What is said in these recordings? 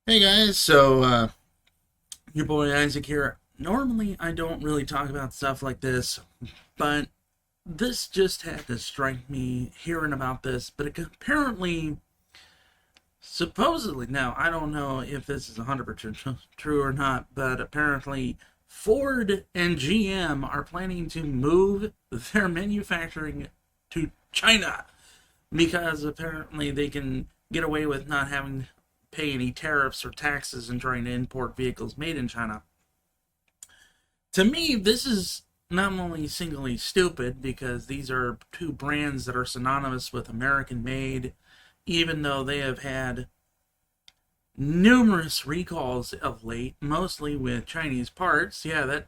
Hey guys, your boy Isaac here. Normally, I don't really talk about stuff like this, but this just had to strike me hearing about this. But apparently, supposedly, now I don't know if this is 100% true or not, but apparently, Ford and GM are planning to move their manufacturing to China because apparently they can get away with not having to pay any tariffs or taxes and trying to import vehicles made in China. To me, this is not only singly stupid because these are two brands that are synonymous with American made, even though they have had numerous recalls of late, mostly with Chinese parts. We're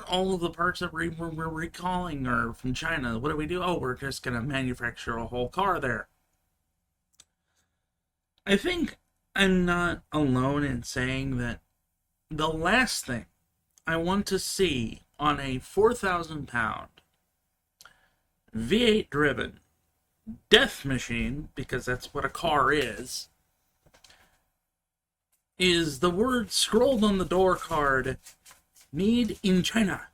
all of the parts that we're recalling are from China. What do we do? Oh, we're just gonna manufacture a whole car there. I think I'm not alone in saying that the last thing I want to see on a 4,000 pound V8 driven death machine, because that's what a car is the word scrolled on the door card, made in China.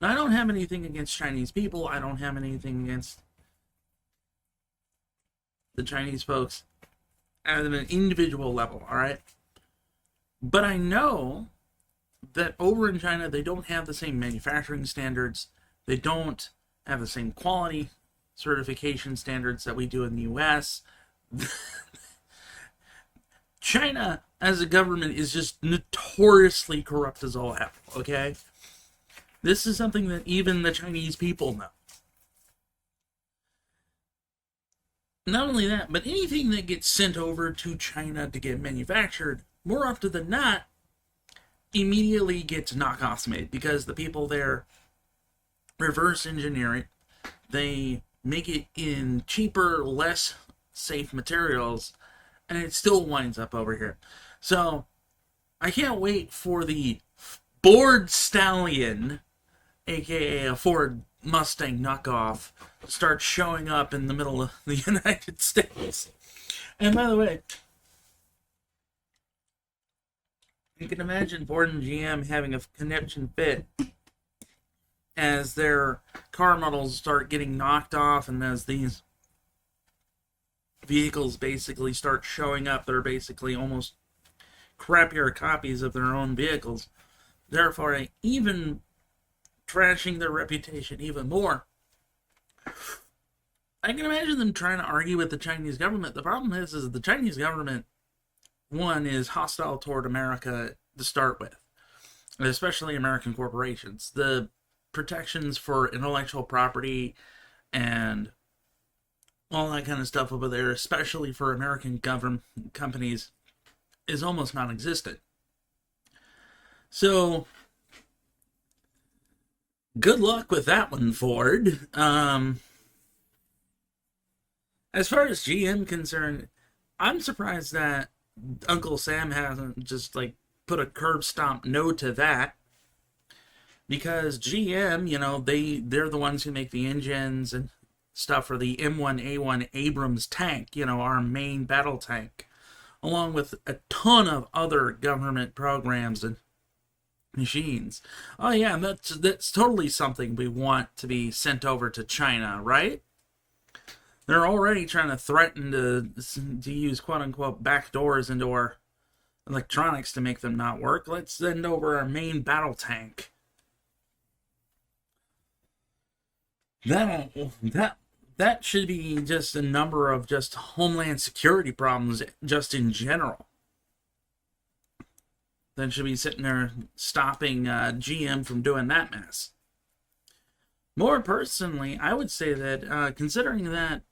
Now, I don't have anything against Chinese people. I don't have anything against the Chinese folks at an individual level, alright? But I know that over in China, they don't have the same manufacturing standards. They don't have the same quality certification standards that we do in the US. China, as a government, is just notoriously corrupt as all hell, okay? This is something that even the Chinese people know. Not only that, but anything that gets sent over to China to get manufactured, more often than not, immediately gets knockoffs made because the people there reverse engineer it. They make it in cheaper, less safe materials, and it still winds up over here. So I can't wait for the Ford Stallion, aka a Ford Mustang knockoff, to start showing up in the middle of the United States. And by the way, you can imagine Ford and GM having a conniption fit as their car models start getting knocked off and as these vehicles basically start showing up. They're basically almost crappier copies of their own vehicles, therefore even trashing their reputation even more. I can imagine them trying to argue with the Chinese government. The problem is the Chinese government, one, is hostile toward America to start with, especially American corporations. The protections for intellectual property and all that kind of stuff over there, especially for American government companies, is almost non-existent. So, good luck with that one, Ford. As far as GM concerned, I'm surprised that Uncle Sam hasn't just like put a curb stomp no to that, because GM, they're the ones who make the engines and stuff for the M1A1 Abrams tank, our main battle tank, along with a ton of other government programs and machines. Oh yeah, that's totally something we want to be sent over to China, right? They're already trying to threaten to use quote unquote back doors into our electronics to make them not work. Let's send over our main battle tank. That should be just a number of just homeland security problems just in general. That should be sitting there stopping GM from doing that mess. More personally, I would say that considering that,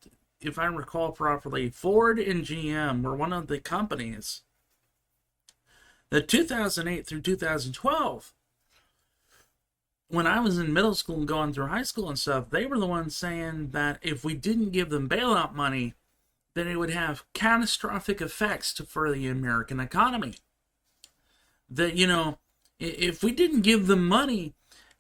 if I recall properly, Ford and GM were one of the companies that 2008 through 2012, when I was in middle school and going through high school and stuff, they were the ones saying that if we didn't give them bailout money, then it would have catastrophic effects for the American economy. That, if we didn't give them money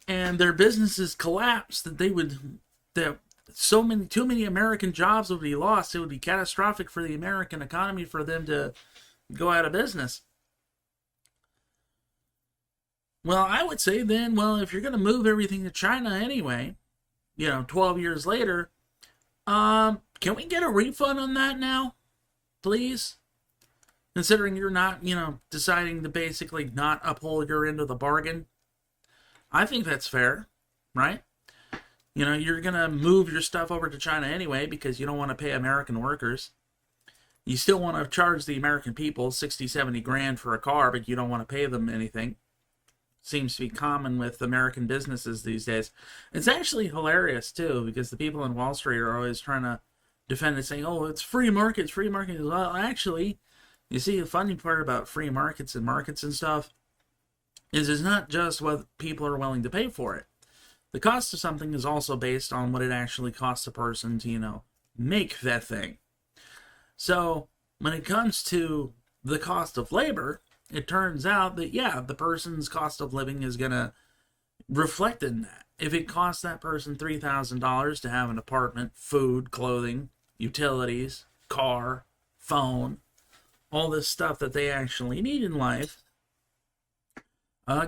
and their businesses collapsed, that too many American jobs would be lost. It would be catastrophic for the American economy for them to go out of business. Well, I would say then, well, if you're going to move everything to China anyway, 12 years later, can we get a refund on that now, please? Considering you're not, deciding to basically not uphold your end of the bargain. I think that's fair, right? You're going to move your stuff over to China anyway because you don't want to pay American workers. You still want to charge the American people 60, 70 grand for a car, but you don't want to pay them anything. Seems to be common with American businesses these days. It's actually hilarious, too, because the people in Wall Street are always trying to defend it, saying, oh, it's free markets, free markets. Well, actually, you see, the funny part about free markets and stuff is it's not just what people are willing to pay for it. The cost of something is also based on what it actually costs a person to, make that thing. So, when it comes to the cost of labor, it turns out that, the person's cost of living is going to reflect in that. If it costs that person $3,000 to have an apartment, food, clothing, utilities, car, phone, all this stuff that they actually need in life,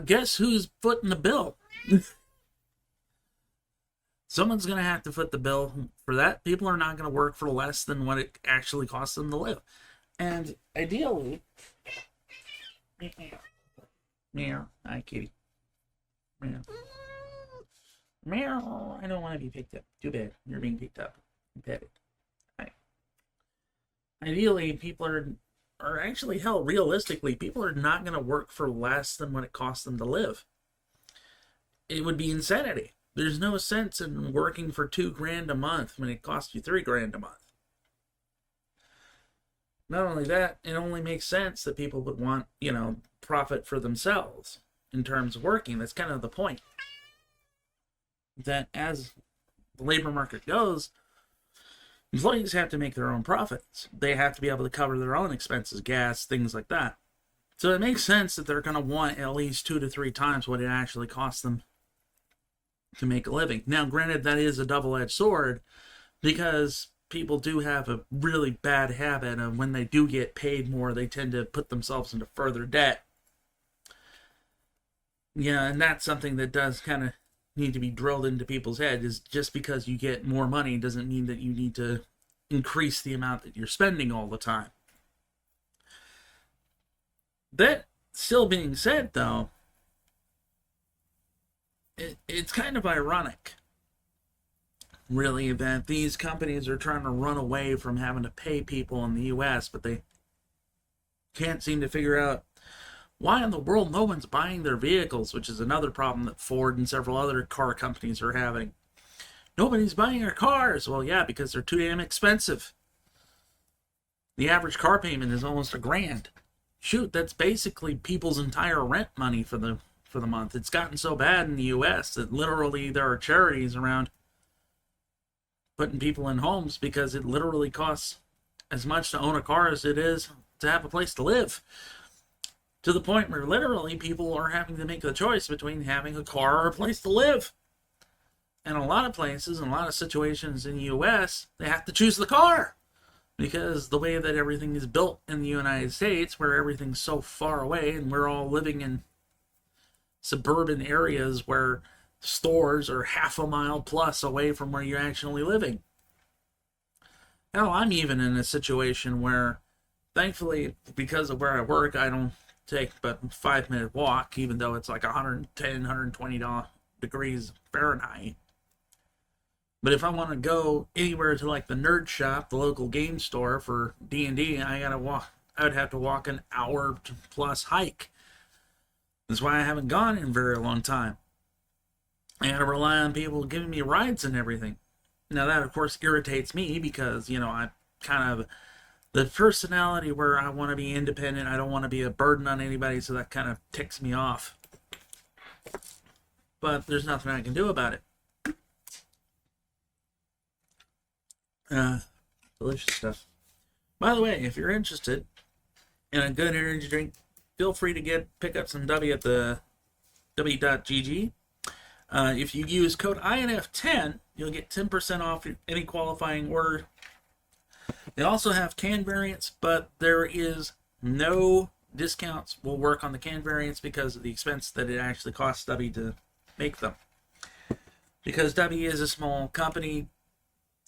guess who's footing the bill? Someone's going to have to foot the bill for that. People are not going to work for less than what it actually costs them to live. And ideally... Meow. Hi, kitty. Meow. Meow. I don't want to be picked up. Too bad. You're being picked up. Pet it. Hi. Ideally, people are actually, hell, realistically, people are not going to work for less than what it costs them to live. It would be insanity. There's no sense in working for $2,000 a month when it costs you $3,000 a month. Not only that, it only makes sense that people would want, profit for themselves in terms of working. That's kind of the point. That as the labor market goes, employees have to make their own profits. They have to be able to cover their own expenses, gas, things like that. So it makes sense that they're going to want at least 2 to 3 times what it actually costs them to make a living. Now, granted, that is a double-edged sword because people do have a really bad habit of when they do get paid more, they tend to put themselves into further debt. And that's something that does kind of need to be drilled into people's heads, is just because you get more money doesn't mean that you need to increase the amount that you're spending all the time. That still being said, though, it's kind of ironic, really, that these companies are trying to run away from having to pay people in the U.S., but they can't seem to figure out why in the world no one's buying their vehicles, which is another problem that Ford and several other car companies are having. Nobody's buying our cars. Well, yeah, because they're too damn expensive. The average car payment is almost $1,000. Shoot, that's basically people's entire rent money for the month. It's gotten so bad in the U.S. that literally there are charities around putting people in homes because it literally costs as much to own a car as it is to have a place to live. To the point where literally people are having to make the choice between having a car or a place to live. And a lot of places, in a lot of situations in the U.S., they have to choose the car. Because the way that everything is built in the United States, where everything's so far away and we're all living in suburban areas where stores are half a mile plus away from where you're actually living. Hell, I'm even in a situation where, thankfully, because of where I work, I don't take but a 5-minute walk, even though it's like 110, 120 degrees Fahrenheit. But if I want to go anywhere to like the nerd shop, the local game store for D&D, I would have to walk an hour plus hike. That's why I haven't gone in a very long time. I gotta rely on people giving me rides and everything. Now that, of course, irritates me because, I'm kind of the personality where I want to be independent. I don't want to be a burden on anybody, so that kind of ticks me off. But there's nothing I can do about it. Delicious stuff. By the way, if you're interested in a good energy drink, feel free to pick up some W at the W.GG. If you use code INF10, You'll get 10% off any qualifying order. They also have can variants, but there is no discounts will work on the can variants because of the expense that it actually costs Stubby to make them. Because Stubby is a small company,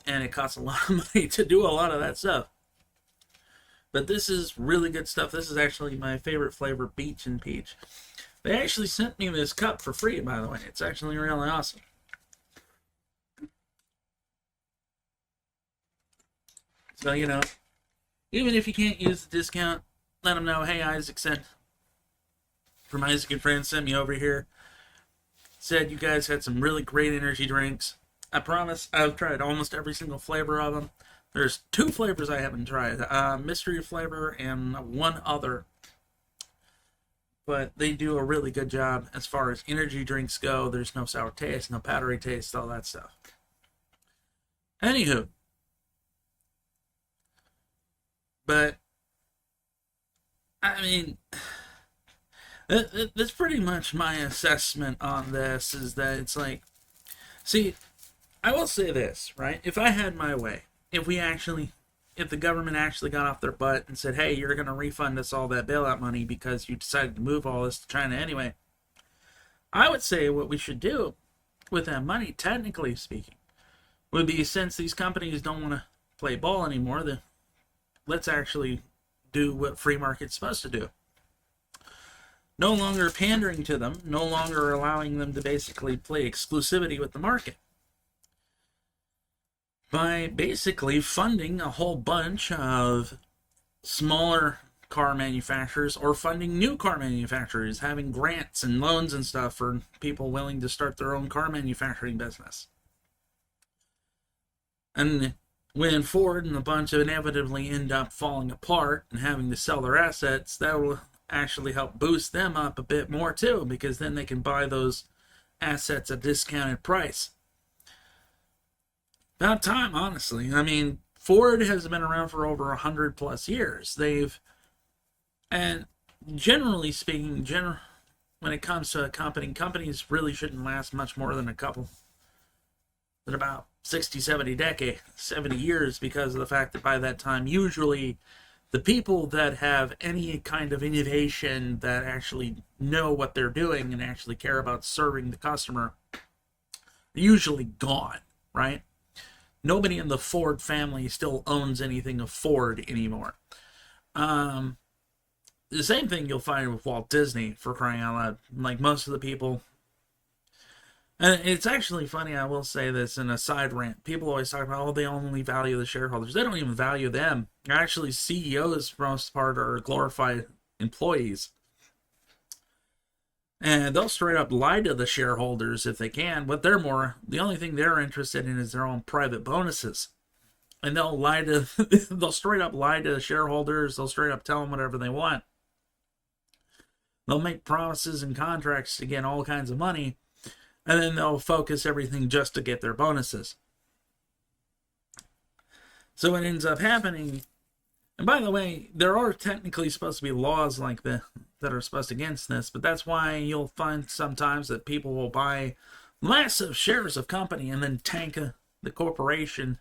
and it costs a lot of money to do a lot of that stuff. But this is really good stuff. This is actually my favorite flavor, Beach and Peach. They actually sent me this cup for free, by the way. It's actually really awesome. So, you know, even if you can't use the discount, let them know, hey, Isaac sent, from Isaac and Friends sent me over here. Said you guys had some really great energy drinks. I promise I've tried almost every single flavor of them. There's 2 flavors I haven't tried. Mystery flavor and one other. But they do a really good job as far as energy drinks go. There's no sour taste, no powdery taste, all that stuff. Anywho. But, I mean, that's pretty much my assessment on this, is that it's like, see, I will say this, right? If I had my way, if the government actually got off their butt and said, hey, you're going to refund us all that bailout money because you decided to move all this to China anyway, I would say what we should do with that money, technically speaking, would be, since these companies don't want to play ball anymore, then let's actually do what free market's supposed to do. No longer pandering to them, no longer allowing them to basically play exclusivity with the market. By basically funding a whole bunch of smaller car manufacturers, or funding new car manufacturers, having grants and loans and stuff for people willing to start their own car manufacturing business. And when Ford and a bunch of inevitably end up falling apart and having to sell their assets, that will actually help boost them up a bit more too, because then they can buy those assets at a discounted price. About time, honestly. I mean, Ford has been around for over 100 plus years. And generally speaking, when it comes to a company, companies really shouldn't last much more than about 60, 70 years, because of the fact that by that time, usually the people that have any kind of innovation, that actually know what they're doing and actually care about serving the customer, are usually gone, right? Nobody in the Ford family still owns anything of Ford anymore. The same thing you'll find with Walt Disney, for crying out loud. Like, most of the people... And it's actually funny, I will say this in a side rant. People always talk about, oh, they only value the shareholders. They don't even value them. Actually, CEOs, for the most part, are glorified employees. And they'll straight up lie to the shareholders if they can. But the only thing they're interested in is their own private bonuses. And they'll straight up lie to the shareholders. They'll straight up tell them whatever they want. They'll make promises and contracts to get all kinds of money. And then they'll focus everything just to get their bonuses. So what ends up happening, and by the way, there are technically supposed to be laws like that are supposed against this, but that's why you'll find sometimes that people will buy massive shares of company and then tank the corporation,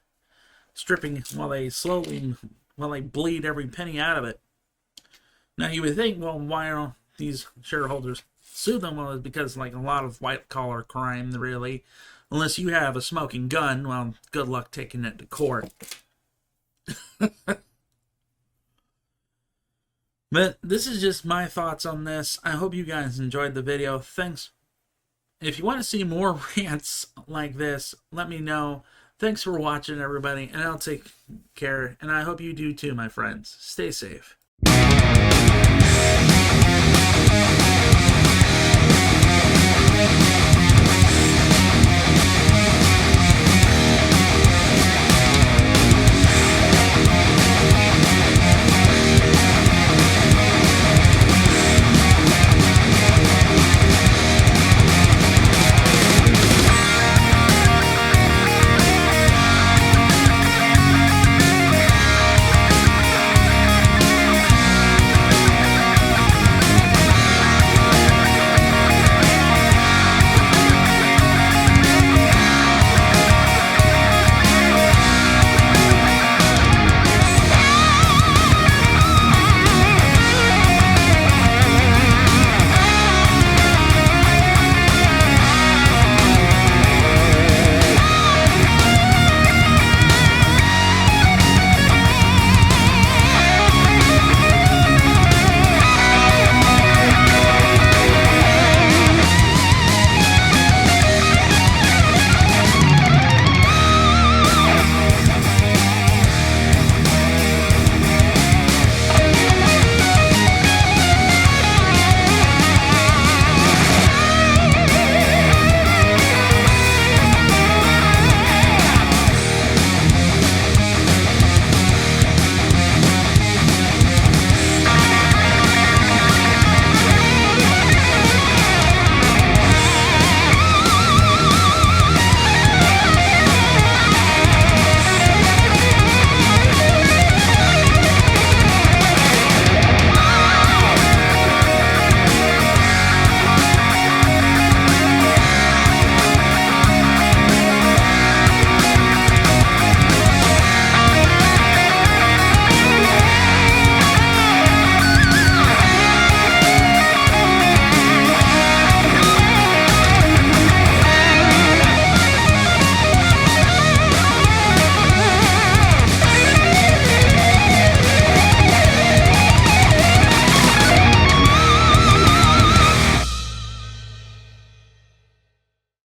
stripping while they bleed every penny out of it. Now you would think, well, why don't these shareholders sue them? Well, it's because, like, a lot of white-collar crime, really, unless you have a smoking gun, well, good luck taking it to court. But this is just my thoughts on this. I hope you guys enjoyed the video. Thanks. If you want to see more rants like this, let me know. Thanks for watching, everybody, and I'll take care. And I hope you do too, my friends. Stay safe.